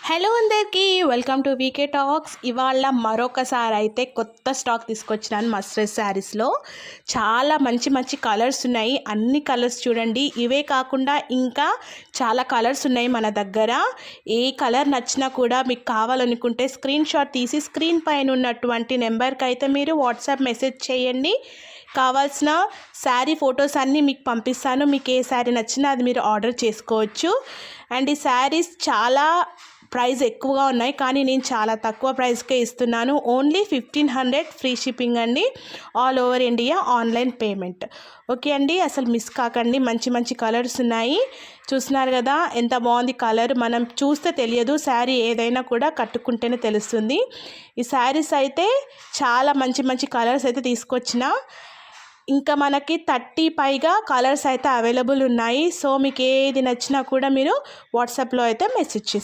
Hello అందరికీ welcome to VK talks. ఇవాళ మరొకసారి అయితే కొత్త స్టాక్ తీసుకొచ్చినాను మస్టర్డ్ శారీస్లో. చాలా మంచి మంచి కలర్స్ ఉన్నాయి. అన్ని కలర్స్ చూడండి. ఇవే కాకుండా ఇంకా చాలా కలర్స్ ఉన్నాయి మన దగ్గర. ఏ కలర్ నచ్చినా కూడా మీకు కావాలనుకుంటే స్క్రీన్ షాట్ తీసి స్క్రీన్ పైన ఉన్నటువంటి నెంబర్కి అయితే మీరు వాట్సాప్ మెసేజ్ చేయండి. కావాల్సిన శారీ ఫొటోస్ అన్నీ మీకు పంపిస్తాను. మీకు ఏ శారీ నచ్చినా అది మీరు ఆర్డర్ చేసుకోవచ్చు. అండ్ ఈ శారీస్ చాలా ప్రైస్ ఎక్కువగా ఉన్నాయి, కానీ నేను చాలా తక్కువ ప్రైస్కే ఇస్తున్నాను. ఓన్లీ 1500 ఫ్రీ షిప్పింగ్ అండి. All over India online payment. Okay అండి, అసలు మిస్ కాకండి. మంచి మంచి కలర్స్ ఉన్నాయి. చూస్తున్నారు కదా ఎంత బాగుంది కలర్. మనం చూస్తే తెలియదు, శారీ ఏదైనా కూడా కట్టుకుంటేనే తెలుస్తుంది. ఈ శారీస్ అయితే చాలా మంచి మంచి కలర్స్ అయితే తీసుకొచ్చిన. ఇంకా మనకి 30 పైగా కలర్స్ అయితే అవైలబుల్ ఉన్నాయి. సో మీకు ఏది నచ్చినా కూడా మీరు వాట్సాప్లో అయితే మెసేజ్ చేసి